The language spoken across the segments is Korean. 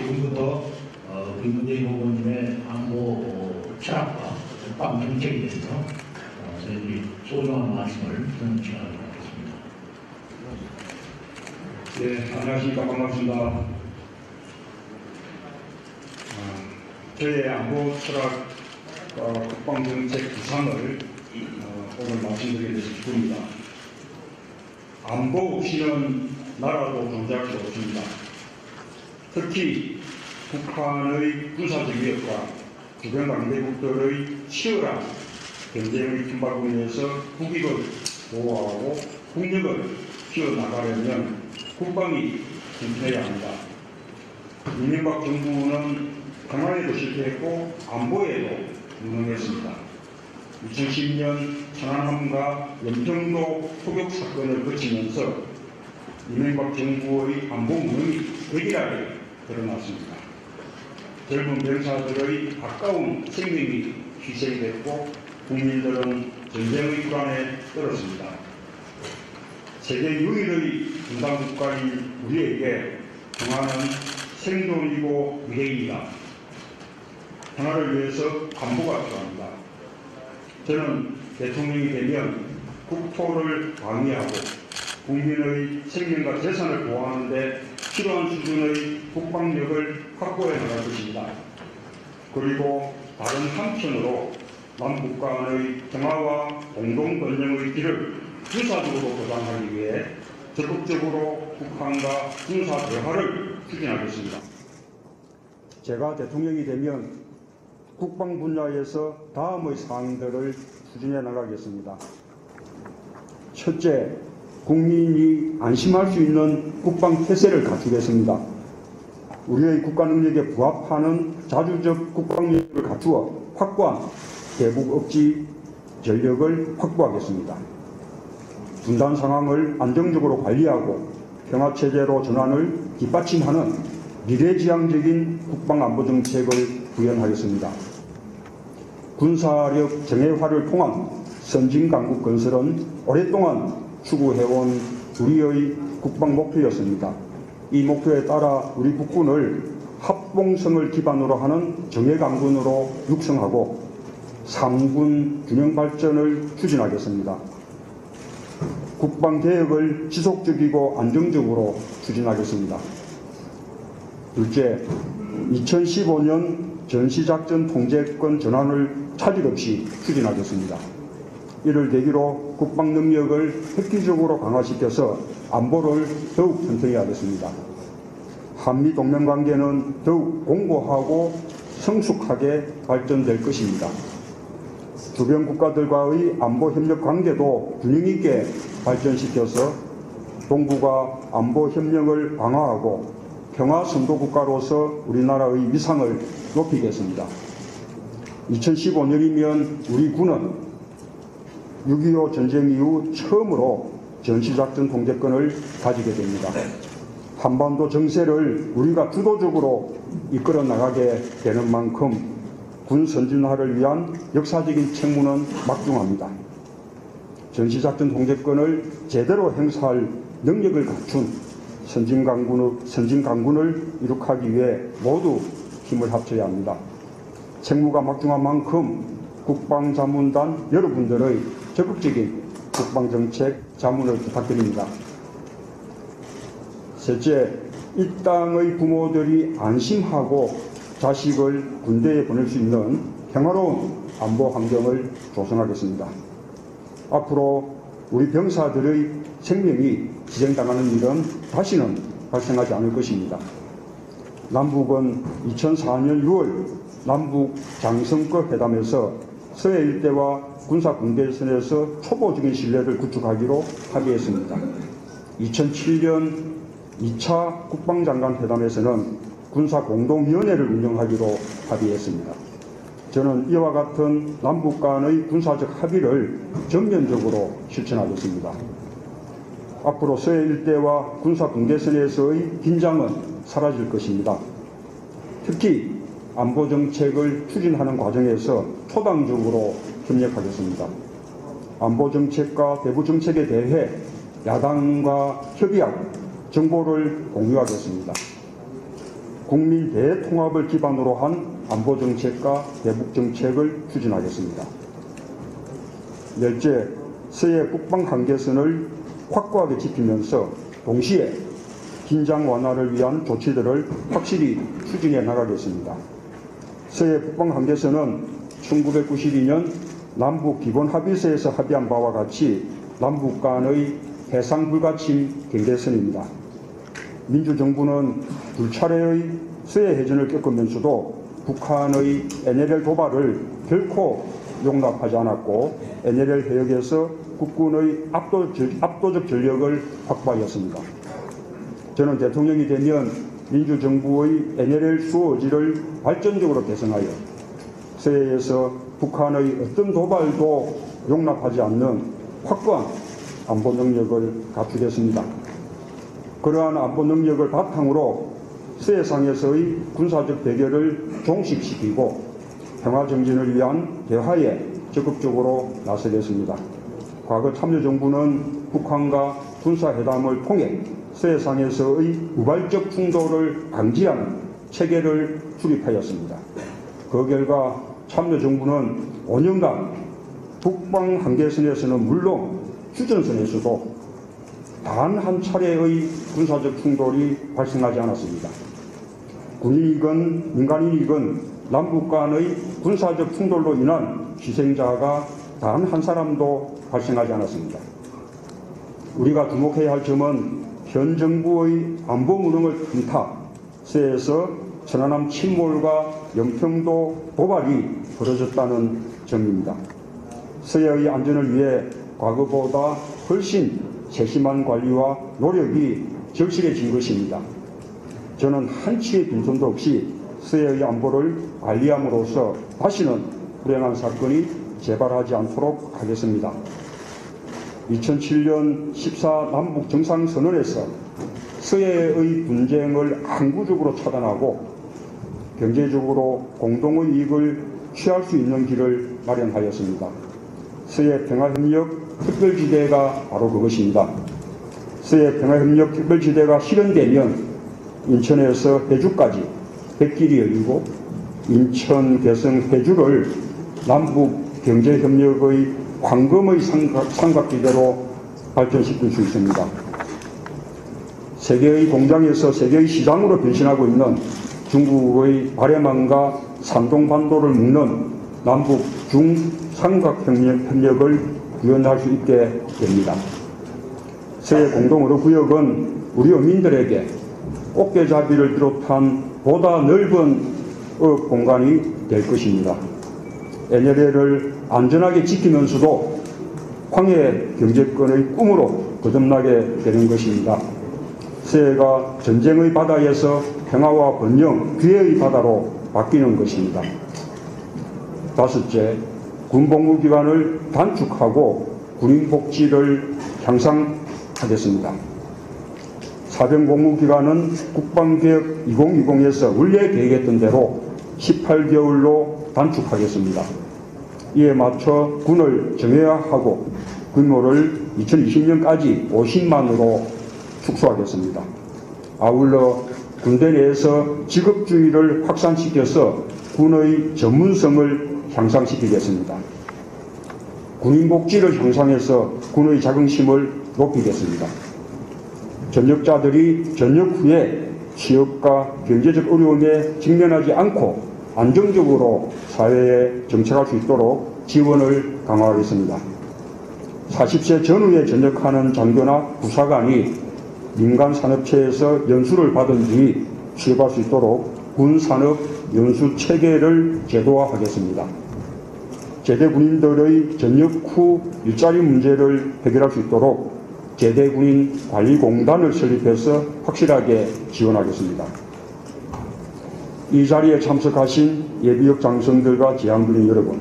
지금부터 우리 문재인 후보님의 안보 철학과 국방 정책에 대해서 저희들이 소중한 말씀을 듣는 시간을 갖겠습니다. 네, 안녕하십니까. 반갑습니다. 저의 안보 철학 국방 정책 구상을 오늘 말씀드리게 돼서 기쁩니다. 안보 없이는 나라도 존재할 수 없습니다. 특히 북한의 군사적 위협과 주변 강대국들의 치열한 경쟁의 팀바구니에서 국익을 보호하고 국력을 키워나가려면 국방이 튼튼해야 합니다. 이명박 정부는 평화에도 실패했고 안보에도 무능했습니다. 2010년 천안함과 연평도 포격 사건을 거치면서 이명박 정부의 안보 무능이 획일하게 드러났습니다. 젊은 병사들의 아까운 생명이 희생이 됐고 국민들은 전쟁의 불안에 떨었습니다. 세계 유일의 분단 국가인 우리에게 평화는 생존이고 미래입니다. 평화를 위해서 안보가 필요합니다. 저는 대통령이 되면 국토를 방위하고 국민의 생명과 재산을 보호하는 데 필요한 수준의 국방력을 확보해 나갈 것입니다. 그리고 다른 한편으로 남북 간의 평화와 공동 번영의 길을 군사적으로 보장하기 위해 적극적으로 북한과 군사 대화를 추진하겠습니다. 제가 대통령이 되면 국방 분야에서 다음의 사항들을 추진해 나가겠습니다. 첫째, 국민이 안심할 수 있는 국방 태세를 갖추겠습니다. 우리의 국가 능력에 부합하는 자주적 국방력을 갖추어 확고한 대북 억지 전력을 확보하겠습니다. 분단 상황을 안정적으로 관리하고 평화체제로 전환을 뒷받침하는 미래지향적인 국방안보 정책을 구현하겠습니다. 군사력 정예화를 통한 선진강국 건설은 오랫동안 추구해온 우리의 국방 목표였습니다. 이 목표에 따라 우리 국군을 합동성을 기반으로 하는 정예강군으로 육성하고 3군 균형 발전을 추진하겠습니다. 국방개혁을 지속적이고 안정적으로 추진하겠습니다. 둘째, 2015년 전시작전 통제권 전환을 차질 없이 추진하겠습니다. 이를 계기로 국방 능력을 획기적으로 강화시켜서 안보를 더욱 튼튼히 하겠습니다. 한미 동맹 관계는 더욱 공고하고 성숙하게 발전될 것입니다. 주변 국가들과의 안보 협력 관계도 균형 있게 발전시켜서 동북아 안보 협력을 강화하고 평화 선도 국가로서 우리나라의 위상을 높이겠습니다. 2015년이면 우리 군은 6.25 전쟁 이후 처음으로 전시작전 통제권을 가지게 됩니다. 한반도 정세를 우리가 주도적으로 이끌어 나가게 되는 만큼 군 선진화를 위한 역사적인 책무는 막중합니다. 전시작전 통제권을 제대로 행사할 능력을 갖춘 선진강군을 이룩하기 위해 모두 힘을 합쳐야 합니다. 책무가 막중한 만큼 국방자문단 여러분들의 적극적인 국방정책 자문을 부탁드립니다. 셋째, 이 땅의 부모들이 안심하고 자식을 군대에 보낼 수 있는 평화로운 안보 환경을 조성하겠습니다. 앞으로 우리 병사들의 생명이 희생당하는 일은 다시는 발생하지 않을 것입니다. 남북은 2004년 6월 남북 장성급 회담에서 서해 일대와 군사 공개선에서 초보적인 신뢰를 구축하기로 합의했습니다. 2007년 2차 국방장관 회담에서는 군사 공동위원회를 운영하기로 합의했습니다. 저는 이와 같은 남북 간의 군사적 합의를 전면적으로 실천하겠습니다. 앞으로 서해 일대와 군사 분계선에서의 긴장은 사라질 것입니다. 특히 안보 정책을 추진하는 과정에서 초당적으로 협력하겠습니다. 안보 정책과 대북 정책에 대해 야당과 협의하고 정보를 공유하겠습니다. 국민 대통합을 기반으로 한 안보정책과 대북정책을 추진하겠습니다. 넷째, 서해 북방 한계선을 확고하게 지키면서 동시에 긴장 완화를 위한 조치들을 확실히 추진해 나가겠습니다. 서해 북방 한계선은 1992년 남북 기본합의서에서 합의한 바와 같이 남북 간의 해상 불가침 경계선입니다. 민주정부는 두 차례의 서해 해전을 겪으면서도 북한의 NLL 도발을 결코 용납하지 않았고 NLL 해역에서 국군의 압도적 전력을 확보하였습니다. 저는 대통령이 되면 민주정부의 NLL 수호지를 발전적으로 개선하여 서해에서 북한의 어떤 도발도 용납하지 않는 확고한 안보 능력을 갖추겠습니다. 그러한 안보 능력을 바탕으로 서해상에서의 군사적 대결을 종식시키고 평화 정진을 위한 대화에 적극적으로 나서겠습니다. 과거 참여정부는 북한과 군사회담을 통해 서해상에서의 우발적 충돌을 방지하는 체계를 수립하였습니다. 그 결과 참여정부는 5년간 북방 한계선에서는 물론 휴전선에서도 단 한 차례의 군사적 충돌이 발생하지 않았습니다. 군인이건 민간인이건 남북 간의 군사적 충돌로 인한 희생자가 단 한 사람도 발생하지 않았습니다. 우리가 주목해야 할 점은 현 정부의 안보 무능을 틈타 서해에서 천안함 침몰과 영평도 도발이 벌어졌다는 점입니다. 서해의 안전을 위해 과거보다 훨씬 세심한 관리와 노력이 절실해진 것입니다. 저는 한치의 빈손도 없이 서해의 안보를 관리함으로써 다시는 불행한 사건이 재발하지 않도록 하겠습니다. 2007년 14 남북 정상선언에서 서해의 분쟁을 항구적으로 차단하고 경제적으로 공동의 이익을 취할 수 있는 길을 마련하였습니다. 서해 평화협력 특별지대가 바로 그것입니다. 서해 평화협력 특별지대가 실현되면 인천에서 해주까지 백길이 열리고 인천, 개성, 해주를 남북 경제협력의 황금의 삼각지대로 발전시킬 수 있습니다. 세계의 공장에서 세계의 시장으로 변신하고 있는 중국의 바레만과 산동반도를 묶는 남북 중삼각협력을 구현할 수 있게 됩니다. 서해 공동의료구역은 우리 어민들에게 꽃게잡이를 비롯한 보다 넓은 공간이 될 것입니다. NLL을 안전하게 지키면서도 황해 경제권의 꿈으로 거듭나게 되는 것입니다. 서해가 전쟁의 바다에서 평화와 번영, 기회의 바다로 바뀌는 것입니다. 다섯째, 군복무기간을 단축하고 군인 복지를 향상하겠습니다. 사병복무기간은 국방개혁 2020에서 원래 계획했던 대로 18개월로 단축하겠습니다. 이에 맞춰 군을 정예화하고 규모를 2020년까지 50만으로 축소하겠습니다. 아울러 군대 내에서 직업주의를 확산시켜서 군의 전문성을 향상시키겠습니다. 군인복지를 향상해서 군의 자긍심을 높이겠습니다. 전역자들이 전역 후에 취업과 경제적 어려움에 직면하지 않고 안정적으로 사회에 정착할 수 있도록 지원을 강화하겠습니다. 40세 전후에 전역하는 장교나 부사관이 민간산업체에서 연수를 받은 뒤 취업할 수 있도록 군산업 연수 체계를 제도화하겠습니다. 제대 군인들의 전역 후 일자리 문제를 해결할 수 있도록 제대군인 관리공단을 설립해서 확실하게 지원하겠습니다. 이 자리에 참석하신 예비역 장성들과 제왕군인 여러분,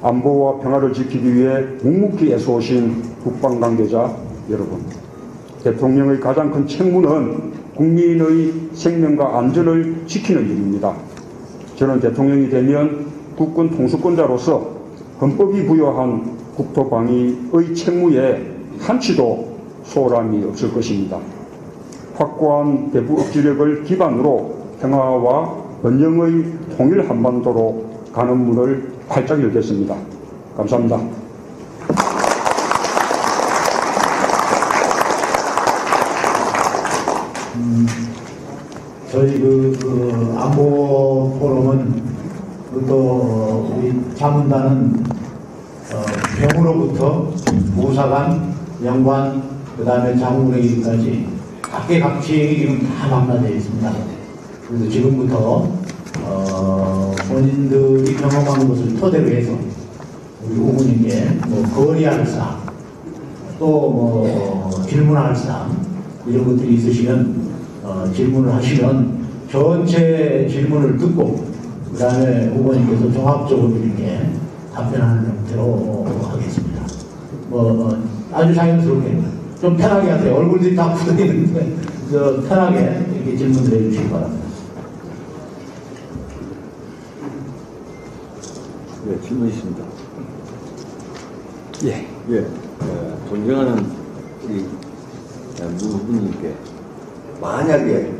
안보와 평화를 지키기 위해 묵묵히 애써오신 국방관계자 여러분, 대통령의 가장 큰 책무는 국민의 생명과 안전을 지키는 일입니다. 저는 대통령이 되면 국군 통수권자로서 헌법이 부여한 국토방위의 책무에 한치도 소홀함이 없을 것입니다. 확고한 대북 억지력을 기반으로 평화와 번영의 통일 한반도로 가는 문을 활짝 열겠습니다. 감사합니다. 저희 안보 포럼은 또 우리 자문단은 병으로부터 부사관, 영관, 그 다음에 장군에게까지 각계각층이 지금 다 망라되어 있습니다. 그래서 지금부터 본인들이 경험한 것을 토대로 해서 우리 후보님께 거리할 사항, 또 질문할 사항 이런 것들이 있으시면 질문을 하시면 전체 질문을 듣고 그 다음에 후보님께서 종합적으로 이렇게 답변하는 형태로 하겠습니다. 아주 자연스럽게 좀 편하게 하세요. 얼굴들이 다 굳어있는데 편하게 이렇게 질문을 해주시기 바랍니다. 네, 질문 있습니다. 예. 존경하는 우리 문 후보님께 만약에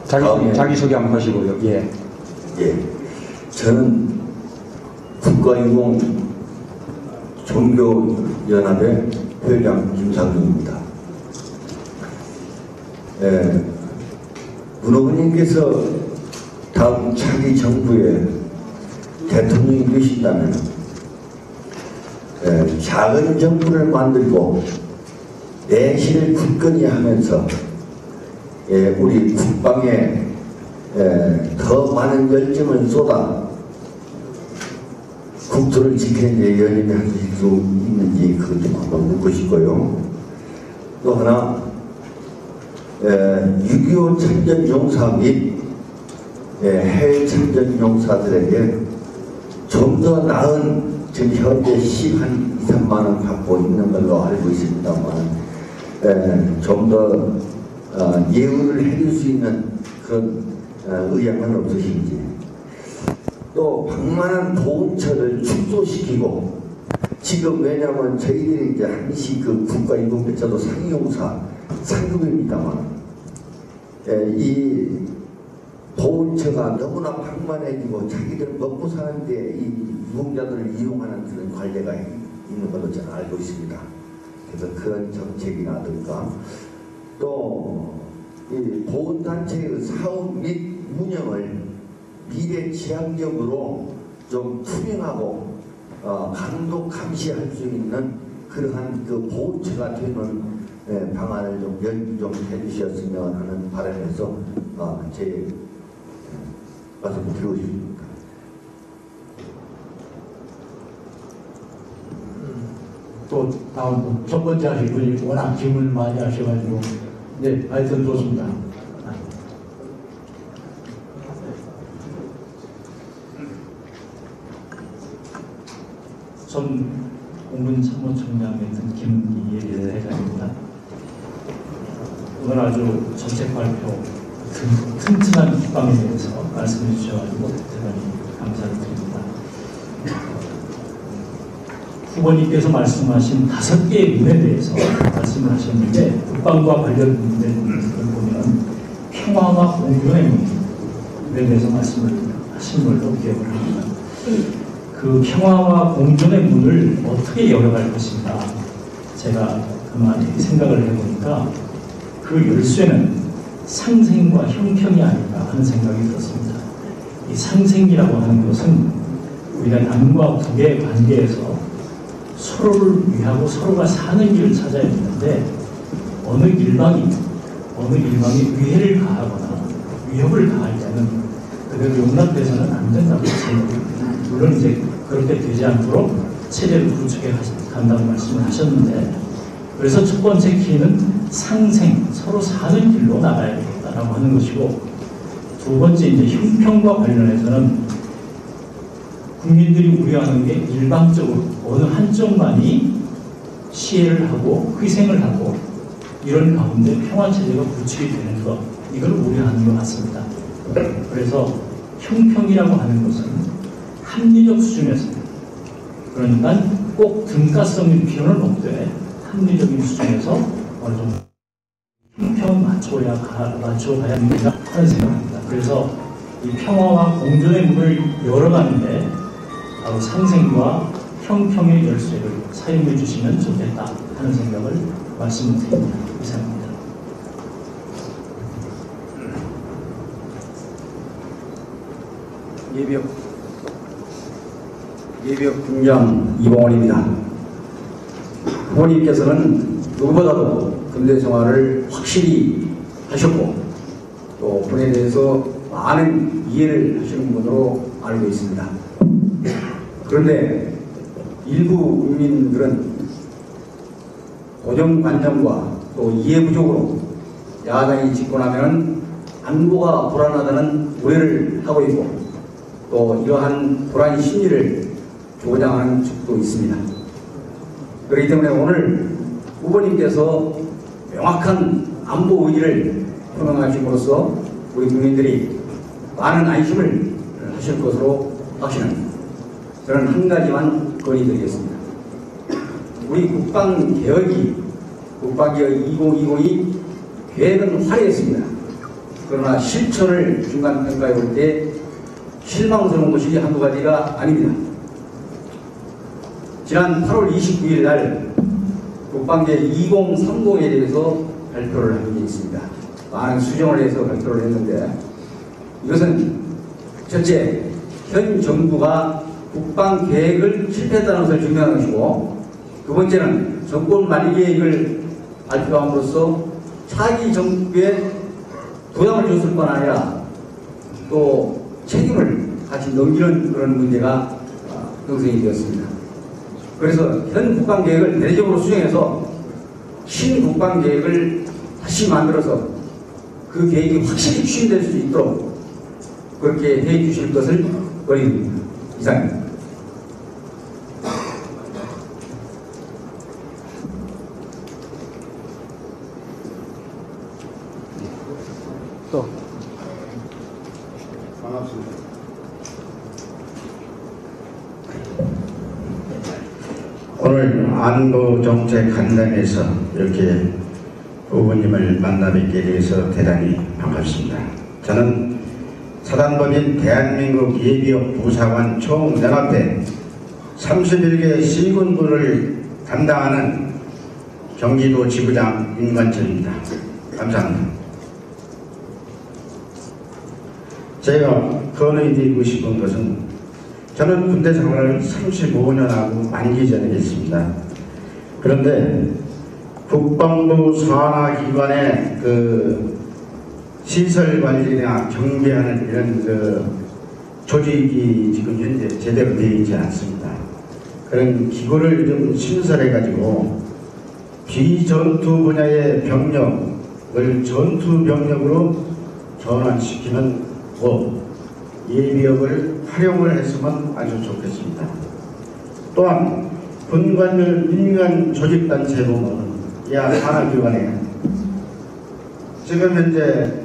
자기소개 한번 하시고요. 예. 저는 국가유공 종교연합의 회장 김상중입니다. 문 후보님께서 다음 차기 정부의 대통령이 되신다면 작은 정부를 만들고 내실을 굳건히 하면서 우리 국방에 더 많은 열정을 쏟아 국토를 지키는 연임이 할 수 있는지 그것 좀 한번 묻고 싶고요. 또 하나 6.25 참전용사 및 해외 참전용사들에게 좀 더 나은 지금 현재 한 2, 3만 원 갖고 있는 걸로 알고 있습니다만 좀 더 예우를 해줄 수 있는 그런 의향은 없으신지, 또 방만한 보훈처를 축소시키고, 지금 왜냐하면 저희들이 이제 한시 국가인공개체도 상용사 상급입니다만 이 보훈처가 너무나 방만해지고 자기들 먹고 사는데 이 유공자들을 이용하는 그런 관례가 있는 걸로 저는 알고 있습니다. 그래서 그런 정책이라든가 또 이 보훈단체의 사업 및 운영을 미래지향적으로 좀 투명하고 감독 감시할 수 있는 그러한 보훈처가 되는 방안을 좀 해주셨으면 하는 바람에서 제 말씀을 드리고 싶습니다. 또 다음 첫 번째 하실 분이 워낙 질문을 많이 하셔가지고 하여튼 좋습니다. 전 공군참모총장에 있던 김예리 대장입니다. 오늘 아주 정책 발표 튼튼한 국방에 대해서 말씀해 주셔가지고 대단히 감사를 드립니다. 후보님께서 말씀하신 5개의 문에 대해서 말씀을 하셨는데, 국방과 관련된 문제를 보면 평화와 공존의 문제에 대해서 말씀을 하신 걸로 기억을 합니다. 그 평화와 공존의 문을 어떻게 열어갈 것인가, 제가 그만 생각을 해보니까 그 열쇠는 상생과 형평이 아닐까 하는 생각이 들었습니다. 이 상생이라고 하는 것은 우리가 남과 북의 관계에서 서로를 위하고 서로가 사는 길을 찾아야 되는데, 어느 일방이 위해를 가하거나 위협을 가할 때는 그대로 용납돼서는 안 된다고 생각합니다. 물론 이제 그렇게 되지 않도록 체제를 구축해 간다고 말씀을 하셨는데, 그래서 첫 번째 키는 상생, 서로 사는 길로 나가야 되겠다라고 하는 것이고, 두 번째 이제 형평과 관련해서는 국민들이 우려하는 게 일방적으로 어느 한쪽만이 시해를 하고 희생을 하고 이런 가운데 평화체제가 구축이 되는 것, 이걸 우려하는 것 같습니다. 그래서 형평이라고 하는 것은 합리적 수준에서, 그러니까 꼭 등가성일 필요는 없되 합리적인 수준에서 어느 정도 형평 맞춰가야 합니다 하는 생각입니다. 그래서 이 평화와 공존의 문을 열어가는데 바로 상생과 형평의 열쇠를 사용해 주시면 좋겠다 하는 생각을 말씀드립니다. 이상입니다. 예비역 군장 이봉원입니다. 부모님께서는 누구보다도 군대 생활을 확실히 하셨고 또 군에 대해서 많은 이해를 하시는 분으로 알고 있습니다. 그런데 일부 국민들은 고정관념과 또 이해 부족으로 야당이 집권하면 안보가 불안하다는 우려를 하고 있고 또 이러한 불안 심리를 조장하는 측도 있습니다. 그렇기 때문에 오늘 후보님께서 명확한 안보 의지를 표명하심으로써 우리 국민들이 많은 안심을 하실 것으로 확신합니다. 저는 한 가지만 건의드리겠습니다. 우리 국방개혁 2020이 계획은 화려했습니다. 그러나 실천을 중간 평가해 볼 때 실망스러운 것이 한두 가지가 아닙니다. 지난 8월 29일 날 국방계획 2030에 대해서 발표를 한 게 있습니다. 많은 수정을 해서 발표를 했는데 이것은 첫째, 현 정부가 국방계획을 실패했다는 것을 증명하는 것이고 두 번째는 정권 만기 계획을 발표함으로써 차기 정부에 부담을 줬을 뿐 아니라 또 책임을 같이 넘기는 그런 문제가 형성이 되었습니다. 그래서 현 국방계획을 대대적으로 수정해서 신국방계획을 다시 만들어서 그 계획이 확실히 추진될 수 있도록 그렇게 해 주실 것을 권유드립니다. 이상입니다. 또 반갑습니다. 오늘 안보정책 간담회에서 이렇게 후보님을 만나 뵙게 돼서 대단히 반갑습니다. 저는 사단법인 대한민국 예비역 부사관 총연합회 31개 시군부를 담당하는 경기도 지부장 윤관철입니다. 감사합니다. 제가 건의드리고 싶은 것은 저는 군대 생활을 35년하고 만기 전에 했습니다. 그런데 국방부 산하기관의 그 시설 관리나 경비하는 이런 그 조직이 지금 현재 제대로 되어 있지 않습니다. 그런 기구를 좀 신설해가지고 비전투 분야의 병력을 전투 병력으로 전환시키는 법, 예비역을 활용을 했으면 아주 좋겠습니다. 또한 군관별 민간 조직단체 보면 야 산하기관에 지금 현재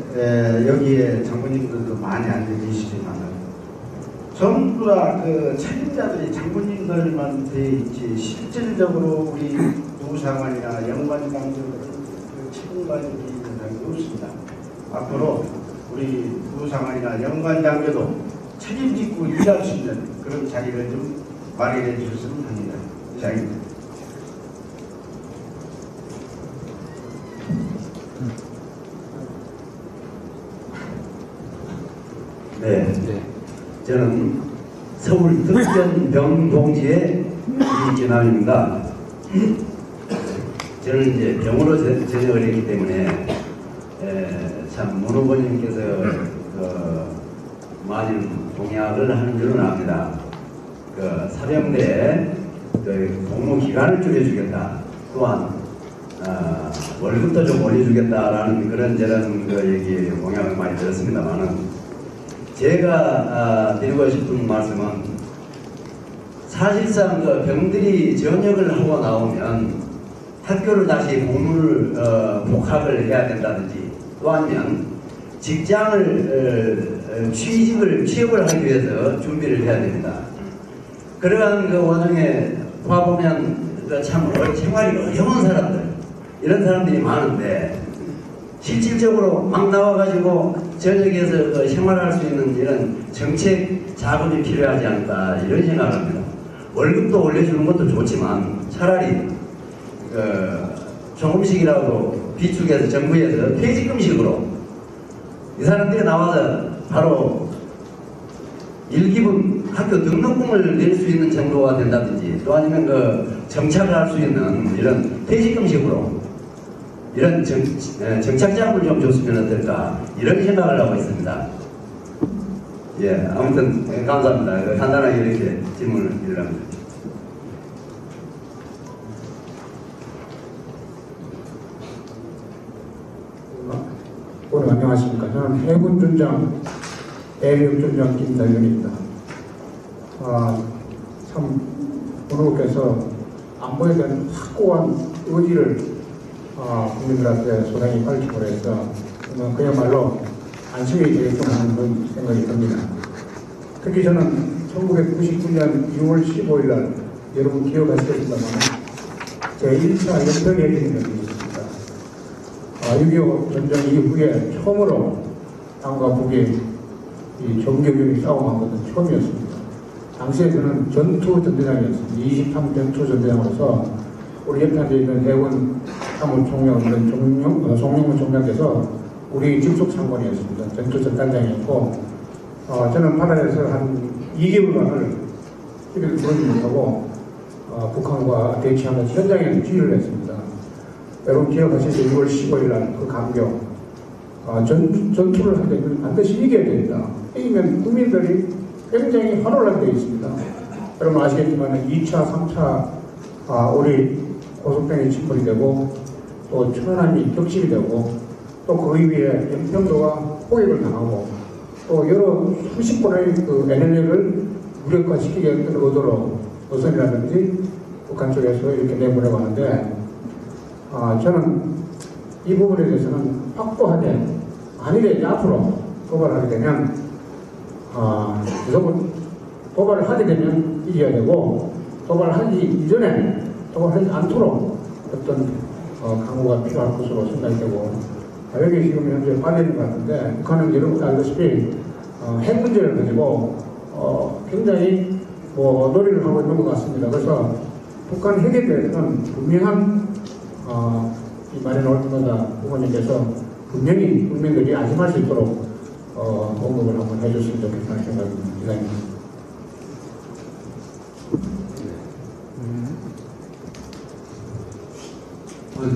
여기에 장군님들도 많이 앉아 계시지만 전부 다 그 책임자들이 장군님들만 돼 있지 실질적으로 우리 부사관이나 영관장들 그 책임관이 있는 사람이 없습니다. 앞으로 우리 부사관이나 영관장교도 책임지고 일할 수 있는 그런 자리를 좀 마련해 주셨으면 합니다. 이상입니다. 네. 저는 서울 덕전병동지의 이진환입니다. 저는 이제 병으로 전역을 했기 때문에 참 문 후보님께서 많은 공약을 하는 줄은 압니다. 그 사병대에 그 복무 기간을 줄여주겠다. 또한 월급도 좀 올려주겠다라는 그런 저런 그 얘기 공약을 많이 들었습니다만은 제가 드리고 싶은 말씀은 사실상 그 병들이 전역을 하고 나오면 학교를 다시 복무를 복학을 해야 된다든지 또 아니면 직장을 취업을 하기 위해서 준비를 해야 됩니다. 그러한 그 와중에 봐보면 참 생활이 어려운 사람들 이런 사람들이 많은데 실질적으로 막 나와가지고 저녁에서 그 생활할 수 있는 이런 정책 자금이 필요하지 않을까 이런 생각을 합니다. 월급도 올려주는 것도 좋지만 차라리 조금씩이라도 비축해서 정부에서 퇴직금식으로 이 사람들이 나와서 바로 1기분 학교 등록금을 낼 수 있는 정도가 된다든지 또 아니면 그 정착을 할 수 있는 이런 퇴직금식으로 이런 정착자금을 좀 줬으면 어떨까 이런 생각을 하고 있습니다. 예, 아무튼 감사합니다. 간단하게 이렇게 질문을 드리랍니다. 오늘 안녕하십니까. 저는 해군 준장, 대륙 준장 김달현입니다. 참, 오늘께서 안보에 대한 확고한 의지를 국민들한테 소상히 밝히고 해서 그야말로 안심이 되게끔 하는 그런 생각이 듭니다. 특히 저는 1999년 6월 15일 날 여러분 기억하시겠습니다만 제1차 연평해전이 있습니다. 6.25 전쟁 이후에 처음으로 남과 북이 이 정규군이 싸움한 것은 처음이었습니다. 당시에 저는 전투전대장이었습니다. 23 전투전대장으로서 우리 옆에 앉아있는 해군 참모총령 송영문 총장께서 우리 직속 상관이었습니다. 전투전단장이었고 저는 바다에서 한 2개월간을 휴게를 부르지 못하고 북한과 대치하면서 현장에서 지휘를 했습니다. 여러분 기억하시죠? 6월 15일 날 그 감격. 전투를 할 때는 반드시 이겨야 됩니다. 이기면 국민들이 굉장히 환호를 되어 있습니다. 여러분 아시겠지만 2차, 3차 우리 고속병이 침몰이 되고 또 천안함이 격침이 되고 또 그 위에 연평도가 포격을 당하고 또 여러 수십 번의 그 NLL을 무력화시키게 했던 의도로 어선이라든지 북한 쪽에서 이렇게 내보내고 하는데 저는 이 부분에 대해서는 확고하게 만일에 앞으로 도발하게 되면 무조건 도발을 하게 되면 이겨야 되고 도발을 하기 이전에 도발하지 않도록 어떤 강호가 필요할 것으로 생각이 되고 여기 지금 현재 빠져있는 것 같은데 북한은 여러분 알다시피 핵 문제를 가지고 굉장히 놀이를 하고 있는 것 같습니다. 그래서 북한 핵에 대해서는 분명한 이 마련 올마다 부모님께서 분명히 국민들이 안심할 수 있도록 언급을 한번 해줬으면 좋겠다는 생각입니다.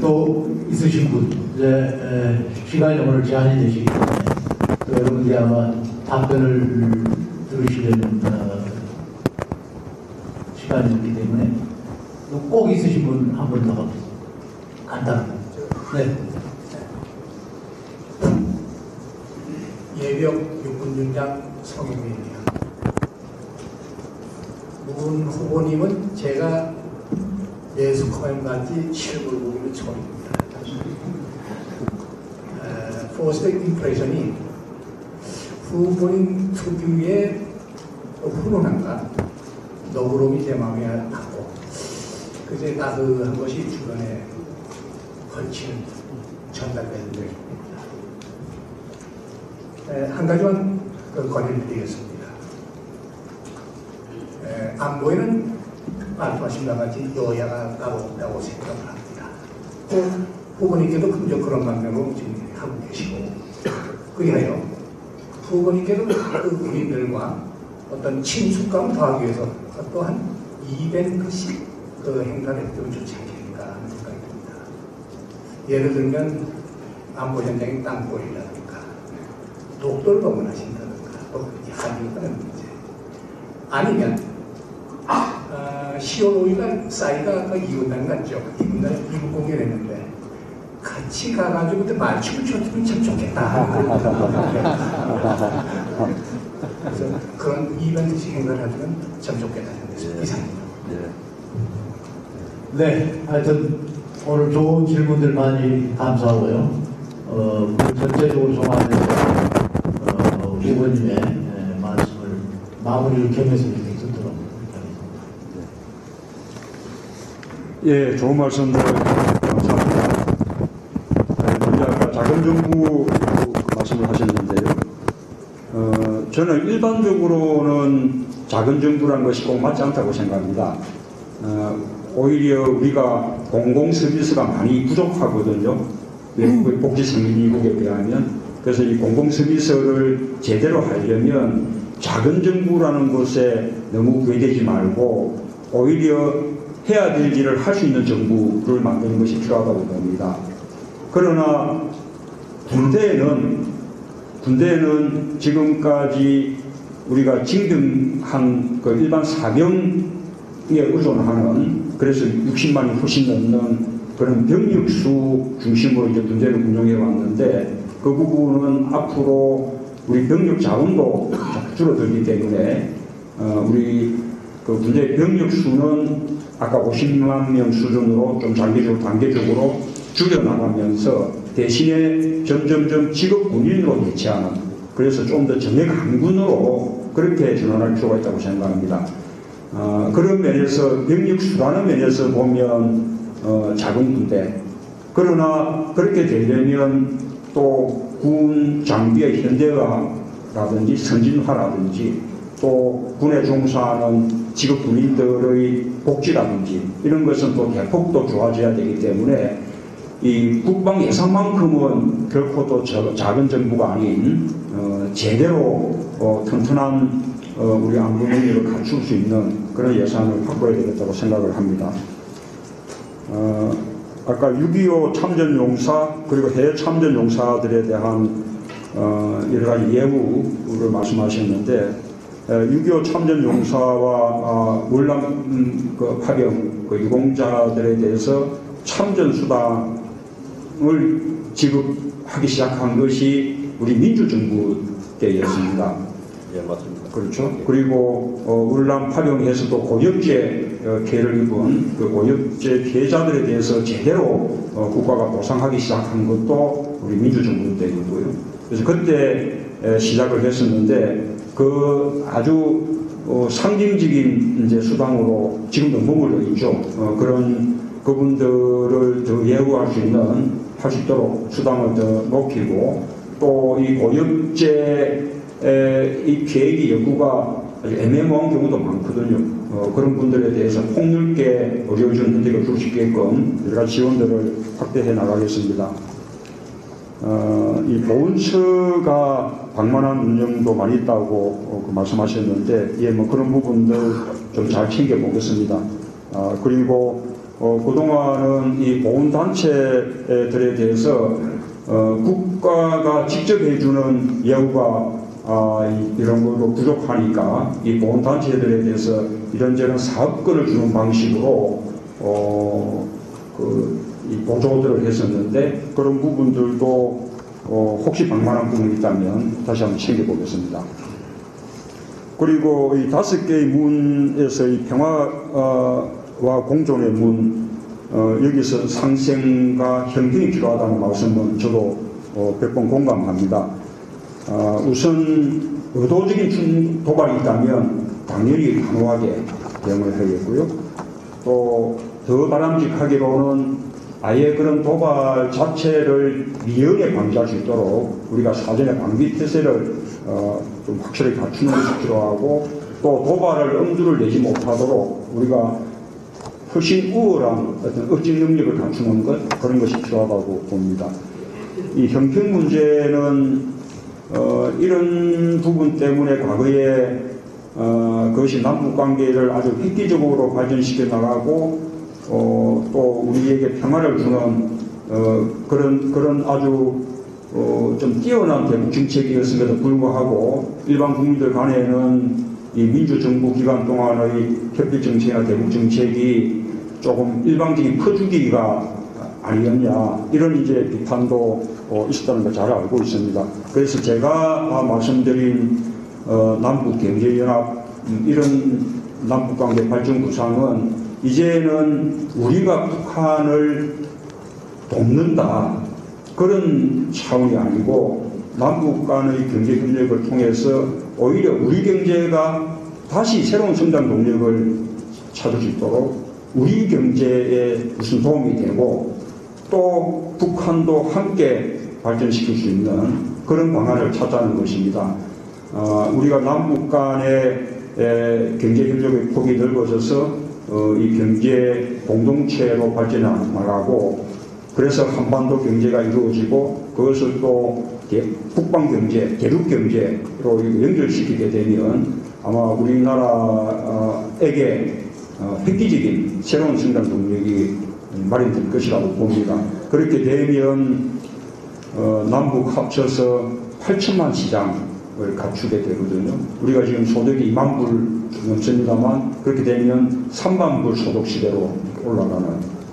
또 있으신 분, 이제 시간이 오늘 제한이 되시기 때문에 또 여러분들이 아마 답변을 들으시려는 시간이 있기 때문에 꼭 있으신 분 한 분 더 간단하게. 네. 예비역 육군중장 성임입니다. 문 후보님은 제가 예수코엔 같이 실물 보기는 처음입니다. 퍼스트 임프레션이 후보님 특유의 훈훈함과 너그러움이 제 마음에 닿고 그제 따뜻한 것이 주변에 걸치는 전달되는 것입니다. 한 가지만 건의를 드리겠습니다. 안보에는 말씀하신 바와 같이 여야가 따로 없다고 생각을 합니다. 또 후보님께도 금전 그런 방면으로 지금 하고 계시고 그리하여 후보님께도 그 국민들과 어떤 친숙감을 더하기 위해서 또한 이벤트식 그 행사를 했으면 좋지 않겠는가 하는 생각이 듭니다. 예를 들면 안보 현장의 땅굴이라든가 독도를 방문하신다든가 또 한일과는 문제 아니면 10월 5일날 싸이가 이군단 갔죠. 이군단 이국 공연을 했는데 같이 가가지고 그때 말춤을 췄으면 참 좋겠다. 그래서 그런 이벤트식 행사를 하면 참 좋겠다는 것입니다. 이상입니다. 네, 하여튼 오늘 좋은 질문들 많이 감사하고요. 전체적으로 종합해서 후보님의 말씀을 마무리를 겸해서 이렇게 듣도록 하겠습니다. 예, 좋은 말씀들 감사합니다. 우리 아까 작은 작은 정부 말씀을 하셨는데요. 저는 일반적으로는 작은 정부라는 것이 꼭 맞지 않다고 생각합니다. 오히려 우리가 공공 서비스가 많이 부족하거든요. 외국의 복지 선진국에 비하면. 그래서 이 공공 서비스를 제대로 하려면 작은 정부라는 것에 너무 구애되지 말고 오히려 해야 될 일을 할 수 있는 정부를 만드는 것이 필요하다고 봅니다. 그러나 군대는 지금까지 우리가 징병한 그 일반 사병에 의존하는, 그래서 60만이 훨씬 넘는 그런 병력수 중심으로 이제 군대를 운영해 왔는데, 그 부분은 앞으로 우리 병력 자원도 줄어들기 때문에 우리 그 군대 병력 수는 아까 50만 명 수준으로 좀 장기적으로 단계적으로 줄여나가면서 대신에 점점점 직업 군인으로 대체하는, 그래서 좀 더 정예 강군으로 그렇게 전환할 필요가 있다고 생각합니다. 그런 면에서 병력 수라는 면에서 보면 작은 군대, 그러나 그렇게 되려면 또 군 장비의 현대화라든지 선진화라든지 또 군에 종사하는 직업 군인들의 복지라든지 이런 것은 또 대폭도 좋아져야 되기 때문에 이 국방 예산만큼은 결코 또 작은 정부가 아닌 제대로 튼튼한 우리 안보 능력을 갖출 수 있는 그런 예산을 확보해야 되겠다고 생각을 합니다. 아까 6.25 참전용사 그리고 해외 참전용사들에 대한 여러 가지 예우를 말씀하셨는데 6.25 참전용사와 월남 파병 유공자들에 대해서 참전수당을 지급하기 시작한 것이 우리 민주정부 때였습니다. 예, 맞습니다. 그렇죠. 그리고 월남 파병에서도 고엽제 피해를 입은 그 고엽제 피해자들에 대해서 제대로 국가가 보상하기 시작한 것도 우리 민주정부 때이고요. 그래서 그때 시작을 했었는데 그 아주 상징적인 이제 수당으로 지금도 머물러 있죠. 그런 그분들을 더 예우할 수 있도록 수당을 더 높이고 또 이 고엽제 이 계획이 연구가 아주 애매모호한 경우도 많거든요. 그런 분들에 대해서 폭넓게 의료지원 혜택을 줄 수 있게끔 여러 가지 지원들을 확대해 나가겠습니다. 이 보훈처가 방만한 운영도 많이 있다고 말씀하셨는데, 예, 뭐 그런 부분들 좀 잘 챙겨보겠습니다. 그리고 그동안은 이 보훈단체들에 대해서 국가가 직접 해주는 예우가 이런 걸로 부족하니까 이 보훈단체들에 대해서 이런저런 사업권을 주는 방식으로 이 보조들을 했었는데 그런 부분들도 혹시 방만한 부분이 있다면 다시 한번 챙겨보겠습니다. 그리고 이 5개의 문에서 이 평화와 공존의 문, 여기서 상생과 형평이 필요하다는 말씀은 저도 100번 공감합니다. 우선 의도적인 도발이 있다면 당연히 단호하게 대응을 해야겠고요. 또 더 바람직하기로는 아예 그런 도발 자체를 미연에 방지할 수 있도록 우리가 사전에 방비 태세를 좀 확실히 갖추는 것이 필요하고, 또 도발을 엄두를 내지 못하도록 우리가 훨씬 우월한 어떤 억직 능력을 갖추는 것, 그런 것이 필요하다고 봅니다. 이 형평 문제는 이런 부분 때문에 과거에 그것이 남북관계를 아주 획기적으로 발전시켜 나가고 또 우리에게 평화를 주는 그런 아주 좀 뛰어난 대북 정책이었음에도 불구하고 일반 국민들 간에는 이 민주정부 기간 동안의 협력 정책이나 대북 정책이 조금 일방적인 퍼주기가 아니었냐, 이런 이제 비판도 있었다는 걸 잘 알고 있습니다. 그래서 제가 말씀드린 남북경제연합 이런 남북관계 발전 구상은 이제는 우리가 북한을 돕는다 그런 차원이 아니고 남북 간의 경제 협력을 통해서 오히려 우리 경제가 다시 새로운 성장 동력을 찾을 수 있도록 우리 경제에 무슨 도움이 되고 또 북한도 함께 발전시킬 수 있는 그런 방안을 찾자는 것입니다. 우리가 남북 간의 경제 협력의 폭이 넓어져서 이 경제 공동체로 발전해 나가고, 그래서 한반도 경제가 이루어지고 그것을 또 국방 경제, 대륙 경제로 연결시키게 되면 아마 우리나라에게 획기적인 새로운 성장 동력이 마련될 것이라고 봅니다. 그렇게 되면 남북 합쳐서 8천만 시장을 갖추게 되거든요. 우리가 지금 소득이 2만 불 넘습니다만 그렇게 되면 3만 불 소득 시대로 올라가는,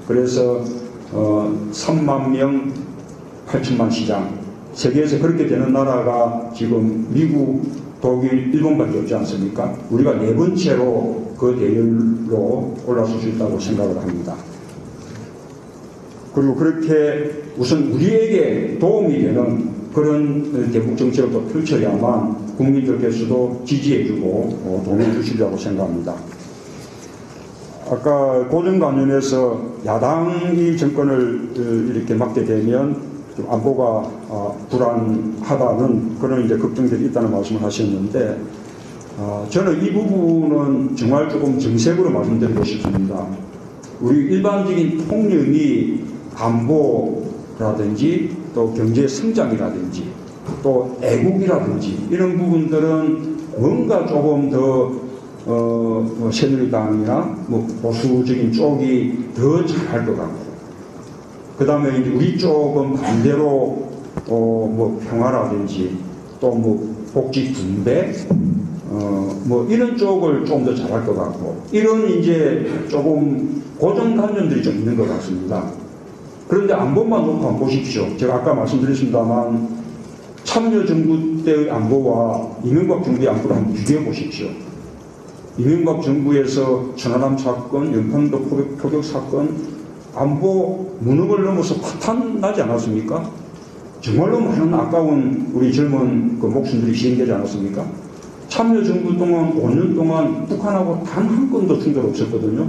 그래서 3만 명 8천만 시장, 세계에서 그렇게 되는 나라가 지금 미국, 독일, 일본밖에 없지 않습니까? 우리가 네 번째로 그 대열로 올라설 수 있다고 생각을 합니다. 그리고 그렇게 우선 우리에게 도움이 되는 그런 대북 정책을 또 펼쳐야만 국민들께서도 지지해주고 도움을 주시리라고 생각합니다. 아까 고정관념에서 야당이 정권을 이렇게 맡게 되면 좀 안보가 불안하다는 그런 이제 걱정들이 있다는 말씀을 하셨는데, 저는 이 부분은 정말 조금 정색으로 말씀드리고 싶습니다. 우리 일반적인 통념이 안보라든지 또 경제 성장이라든지 또 애국이라든지 이런 부분들은 뭔가 조금 더 새누리당이나 뭐 보수적인 쪽이 더 잘할 것 같고, 그 다음에 이제 우리 쪽은 반대로 뭐 평화라든지 또 뭐 복지 분배 뭐 이런 쪽을 좀 더 잘할 것 같고, 이런 이제 조금 고정관념들이 좀 있는 것 같습니다. 그런데 안보만 놓고 한번 보십시오. 제가 아까 말씀드렸습니다만 참여정부 때의 안보와 이명박 정부의 안보를 한번 비교해 보십시오. 이명박 정부에서 천안함 사건, 연평도 표격 사건, 안보 무능을 넘어서 파탄 나지 않았습니까? 정말로 많은 아까운 우리 젊은 그 목숨들이 희생되지 않았습니까? 참여정부 동안 5년 동안 북한하고 단 한 건도 충돌 없었거든요.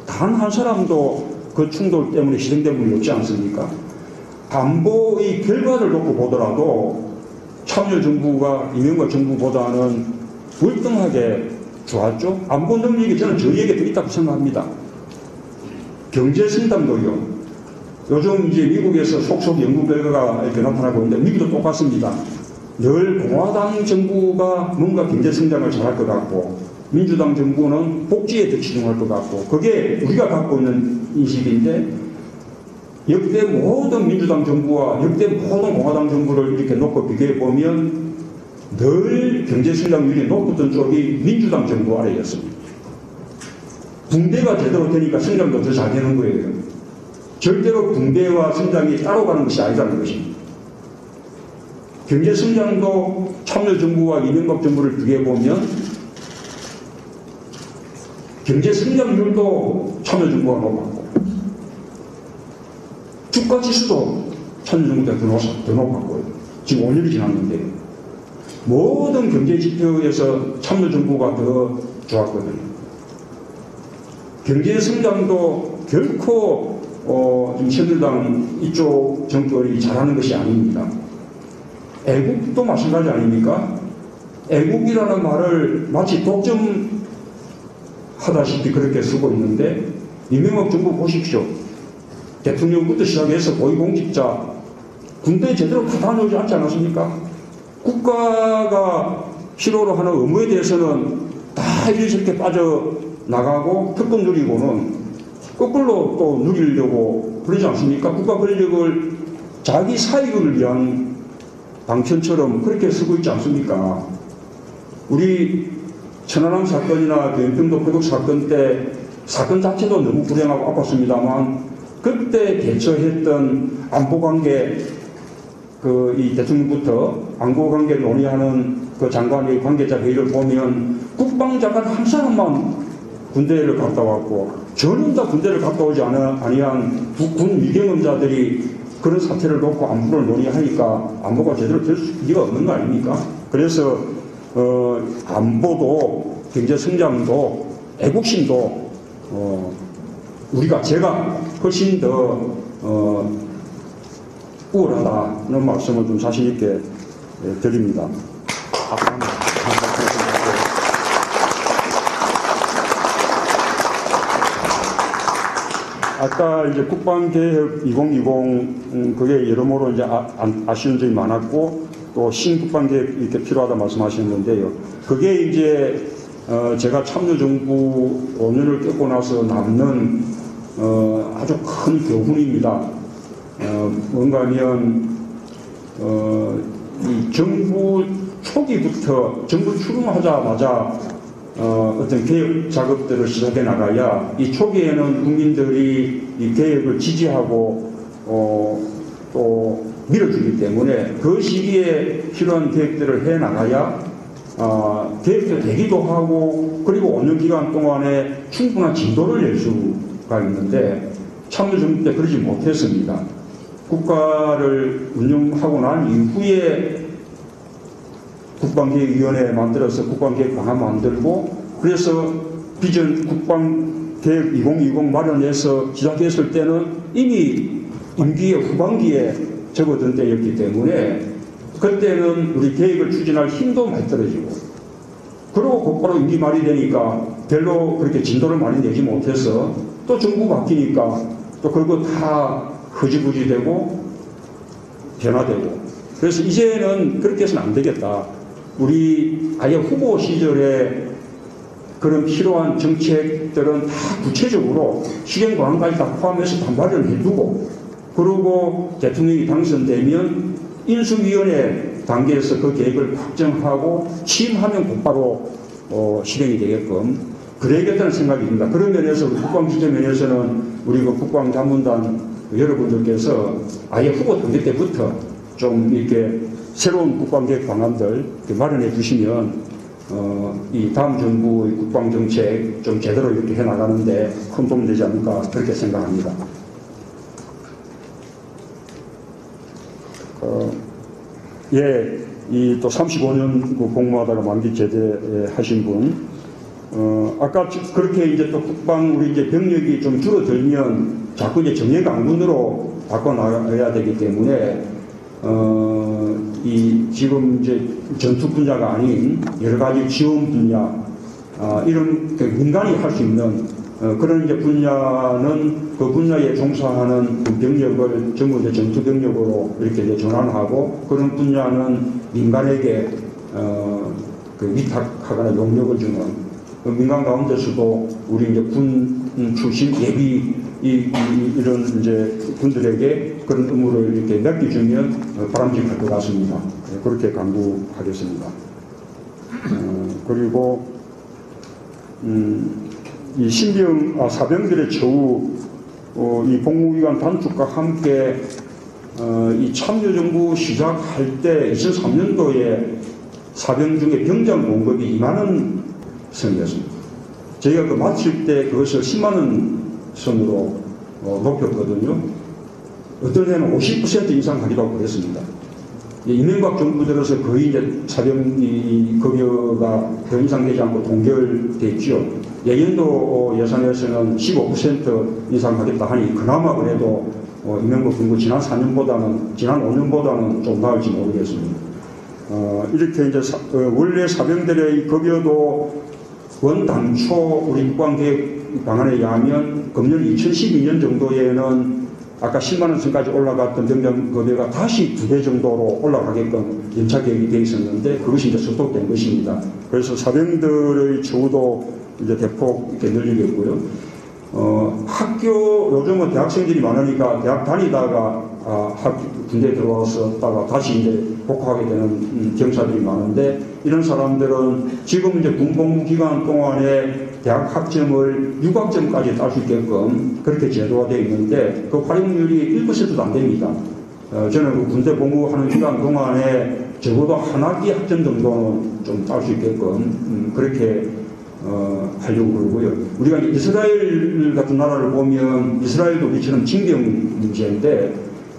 단 한 사람도 그 충돌 때문에 희생된 분이 없지 않습니까? 안보의 결과를 놓고 보더라도 참여정부가 이명박 정부보다는 월등하게 좋았죠. 안보 능력이 저는 저희에게 더 있다고 생각합니다. 경제 성장도요. 요즘 이제 미국에서 속속 연구 결과가 이렇게 나타나고 있는데 미국도 똑같습니다. 늘 공화당 정부가 뭔가 경제 성장을 잘할 것 같고 민주당 정부는 복지에 더 치중할 것 같고, 그게 우리가 갖고 있는 인식인데, 역대 모든 민주당 정부와 역대 모든 공화당 정부를 이렇게 놓고 비교해 보면 늘 경제 성장률이 높았던 쪽이 민주당 정부 아래였습니다. 붕대가 제대로 되니까 성장도 더 잘 되는 거예요. 절대로 붕대와 성장이 따로 가는 것이 아니라는 것입니다. 경제 성장도 참여정부와 이명박 정부를 비교해 보면 경제 성장률도 참여정부가 높았고, 주가 지수도 참여정부가 더 높았고요. 지금 5년이 지났는데 모든 경제 지표에서 참여정부가 더 좋았거든요. 경제 성장도 결코 지금 새누리당 이쪽 정권이 잘하는 것이 아닙니다. 애국도 마찬가지 아닙니까? 애국이라는 말을 마치 독점하다시피 그렇게 쓰고 있는데, 이명박 정부 보십시오. 대통령부터 시작해서 고위공직자, 군대 제대로 다 다녀오지 않지 않았습니까? 국가가 필요로 하는 의무에 대해서는 다 이렇게 빠져나가고 특권 누리고는 거꾸로 또 누리려고 그러지 않습니까? 국가 권력을 자기 사익을 위한 방편처럼 그렇게 쓰고 있지 않습니까? 우리 천안함 사건이나 연평도 표격 사건 때 사건 자체도 너무 불행하고 아팠습니다만, 그때 대처했던 안보관계, 이 대통령부터 안보관계를 논의하는 그 장관의 관계자 회의를 보면 국방장관 한 사람만 군대를 갔다 왔고 전부 다 군대를 갔다 오지 아니한 군 위경험자들이 그런 사태를 놓고 안보를 논의하니까 안보가 제대로 될 리가 없는 거 아닙니까? 그래서 안보도 경제 성장도 애국심도 제가 훨씬 더 우월하다는 말씀을 좀 자신 있게 드립니다. 아까 이제 국방개혁 2020 그게 여러모로 이제 아쉬운 점이 많았고 또 신국방개혁 이렇게 필요하다 말씀하셨는데요. 그게 이제 제가 참여정부 5년을 겪고 나서 남는 아주 큰 교훈입니다. 뭔가 하면 이 정부 초기부터 정부 출범하자마자 어떤 개혁 작업들을 시작해 나가야 이 초기에는 국민들이 이 개혁을 지지하고 또 밀어주기 때문에 그 시기에 필요한 계획들을 해 나가야 계획도 되기도 하고 그리고 5년 기간 동안에 충분한 진도를 낼 수가 있는데 참여정부 때 그러지 못했습니다. 국가를 운영하고 난 이후에 국방계획위원회 만들어서 국방계획 방안 만들고 그래서 비전 국방계획 2020 마련해서 시작했을 때는 이미 임기의 후반기에 접어든 때였기 때문에 그때는 우리 계획을 추진할 힘도 많이 떨어지고 그리고 곧바로 임기 말이 되니까 별로 그렇게 진도를 많이 내지 못해서 또 정부 바뀌니까 또 그거 다 흐지부지 되고 변화되고 그래서 이제는 그렇게 해서는 안 되겠다. 우리 아예 후보 시절에 그런 필요한 정책들은 다 구체적으로 실행 방안까지 다 포함해서 다 마련해두고 그리고 대통령이 당선되면 인수위원회 단계에서 그 계획을 확정하고 취임하면 곧바로 실행이 되게끔 그래야겠다는 생각이 듭니다. 그런 면에서 국방지정 면에서는 우리 그 국방자문단 여러분들께서 아예 후보 단계 때부터 좀 이렇게 새로운 국방계획 방안들 마련해 주시면 이 다음 정부의 국방정책 좀 제대로 이렇게 해나가는데 큰 도움이 되지 않을까 그렇게 생각합니다. 이 또 35년 복무하다가 만기 제대하신 분, 아까 그렇게 이제 또 국방 우리 이제 병력이 좀 줄어들면 자꾸 이제 정예강군으로 바꿔나가야 되기 때문에 이 지금 이제 전투 분야가 아닌 여러 가지 지원 분야, 이런 그 민간이 할 수 있는 그런 이제 분야는 그 분야에 종사하는 병력을 전부 이제 전투 병력으로 이렇게 이제 전환하고 그런 분야는 민간에게 그 위탁하거나 용역을 주는 그 민간 가운데서도 우리 이제 군 출신 예비 이런 이제 분들에게 그런 의무를 이렇게 맡겨주면 바람직할 것 같습니다. 그렇게 강구하겠습니다. 그리고 이 사병들의 처우, 이 복무기간 단축과 함께 이 참여정부 시작할 때 2003년도에 사병 중에 병장 공급이 2만 원 선이었습니다. 저희가 그 마칠 때 그것을 10만 원 선으로 높였거든요. 어떤 해는 50% 이상 가기도 하고 그랬습니다. 이명박 정부 들어서 거의 이제 사병 급여가 더 이상 되지 않고 동결됐죠. 예년도 예산에서는 15% 이상 하겠다 하니 그나마 그래도 이명박 정부 지난 4년보다는 지난 5년보다는 좀 나을지 모르겠습니다. 이렇게 이제 원래 사병들의 급여도 원당초 우리 국방계획 방안에 의하면 금년 2012년 정도에는 아까 10만 원 선까지 올라갔던 병장 급여가 다시 2배 정도로 올라가게끔 연차 계획이 되어 있었는데 그것이 이제 소속된 것입니다. 그래서 사병들의 처우도 이제 대폭 이렇게 늘리겠고요. 학교 요즘은 대학생들이 많으니까 대학 다니다가 군대에 들어왔었다가 다시 이제 복학하게 되는 경사들이 많은데 이런 사람들은 지금 이제 군복무 기간 동안에 대학 학점을 6학점까지 딸 수 있게끔 그렇게 제도가 되어 있는데 그 활용률이 1%도 안 됩니다. 저는 그 군대 복무하는 기간 동안에 적어도 한 학기 학점 정도는 좀 딸 수 있게끔 그렇게 하려고 그러고요. 우리가 이스라엘 같은 나라를 보면 이스라엘도 우리처럼 징병 문제인데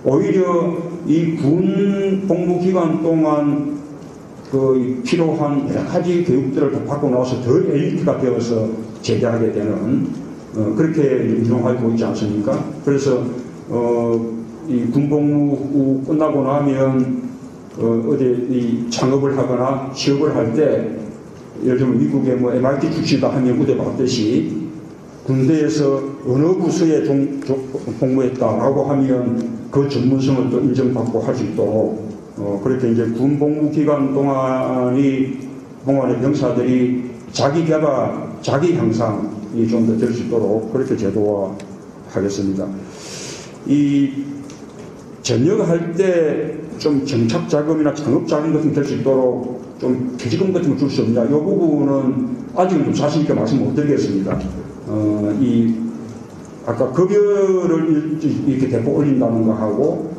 오히려 이 군 복무 기간 동안 그 필요한 여러 가지 교육들을 다 받고 나와서 더 엘리트가 되어서 제대하게 되는 그렇게 운영하고 있지 않습니까? 그래서 이 군복무 끝나고 나면 어디 이 창업을 하거나 취업을 할 때 예를 들면 미국의 뭐 MIT 출신이다 하면 우대 받듯이 군대에서 어느 부서에 복무했다라고 하면 그 전문성을 또 인정받고 할 수 있도록 그렇게 이제 군 복무 기간 동안의 병사들이 자기 개발, 자기 향상이 좀 더 될 수 있도록 그렇게 제도화하겠습니다. 이 전역할 때 좀 정착 자금이나 창업 자금 같은 게 될 수 있도록 좀 퇴직금 같은 걸 줄 수 없냐? 이 부분은 아직은 좀 자신 있게 말씀 못 드리겠습니다. 아까 급여를 이렇게 대폭 올린다는 거 하고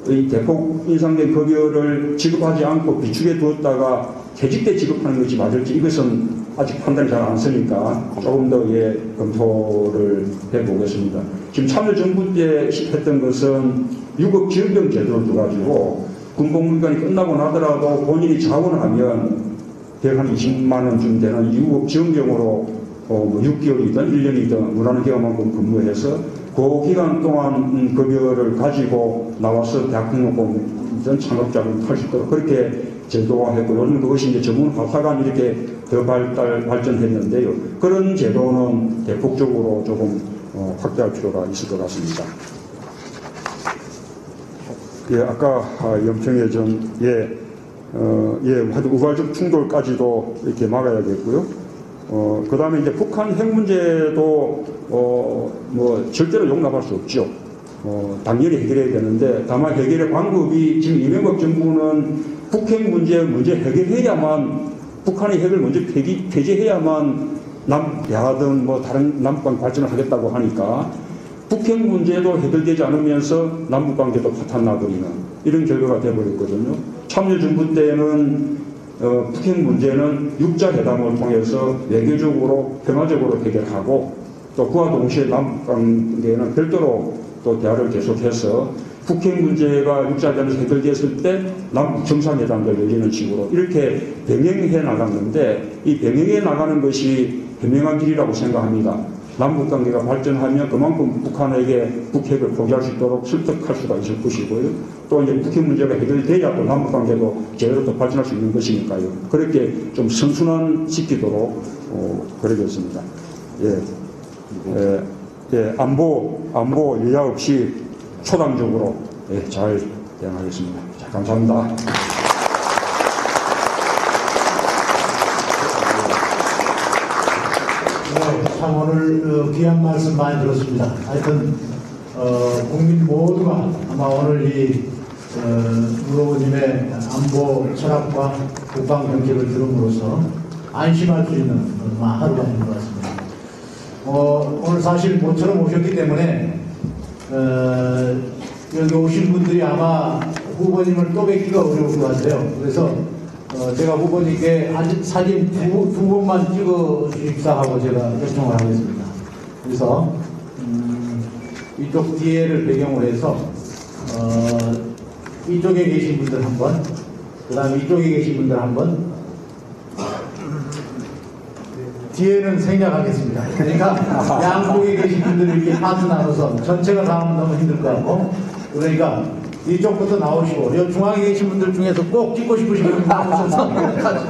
이 대폭 인상된 급여를 지급하지 않고 비축해 두었다가 퇴직 때 지급하는 것이 맞을지 이것은 아직 판단이 잘 안 서니까 조금 더 검토를 해보겠습니다. 지금 참여정부 때 했던 것은 유급 지원병 제도를 두가지고 군복무기간이 끝나고 나더라도 본인이 자원하면 120만 원쯤 되는 유급 지원병으로 6개월이든 1년이든 무난한 기간만큼 근무해서 그 기간 동안 급여를 가지고 나와서 대학 등록금이든 창업자금 탈 수 있도록 그렇게 제도화했고 요즘 그것이 이제 전문 화사관 이렇게 더 발전했는데요. 그런 제도는 대폭적으로 조금 확대할 필요가 있을 것 같습니다. 예, 아까 염청의 하여튼 우발적 충돌까지도 이렇게 막아야겠고요. 그 다음에 이제 북한 핵 문제도, 뭐, 절대로 용납할 수 없죠. 당연히 해결해야 되는데, 다만 해결의 방법이 지금 이명박 정부는 북핵 문제 해결해야만, 북한의 핵을 먼저 폐지해야만 대하든 뭐 다른 남북관 발전을 하겠다고 하니까, 북핵 문제도 해결되지 않으면서 남북관계도 파탄나버리는 이런 결과가 되어버렸거든요. 참여정부 때는 북핵 문제는 육자회담을 통해서 외교적으로 평화적으로 해결하고 또 그와 동시에 남북관계는 별도로 또 대화를 계속해서 북핵 문제가 육자회담에서 해결됐을 때 남북 정상회담도 열리는 식으로 이렇게 병행해 나갔는데 이 병행해 나가는 것이 현명한 길이라고 생각합니다. 남북관계가 발전하면 그만큼 북한에게 북핵을 포기할 수 있도록 설득할 수가 있을 것이고요. 또 이제 북핵 문제가 해결돼야 또 남북관계도 제대로 또 발전할 수 있는 것이니까요. 그렇게 좀 선순환시키도록 그러겠습니다. 안보 여야 없이 초당적으로 잘 대응하겠습니다. 자, 감사합니다. 참 오늘 귀한 말씀 많이 들었습니다. 하여튼 국민 모두가 아마 오늘 이 후보님의 안보 철학과 국방 정책을 들음으로써 안심할 수 있는 하루가 된 것 같습니다. 오늘 사실 모처럼 오셨기 때문에 여기 오신 분들이 아마 후보님을 또 뵙기가 어려울 것 같아요. 그래서 제가 후보님께 사진 두 번만 찍어 주십사 하고 제가 요청을 하겠습니다. 그래서 이쪽 뒤에를 배경으로 해서 이쪽에 계신 분들 한 번, 그 다음에 이쪽에 계신 분들 한 번, 뒤에는 생략하겠습니다. 그러니까 양쪽에 계신 분들을 이렇게 파트 나눠서 전체가 다 하면 너무 힘들 것 같고, 그러니까 이쪽부터 나오시고, 이 중앙에 계신 분들 중에서 꼭 찍고 싶으신 분들 나오셔서 같이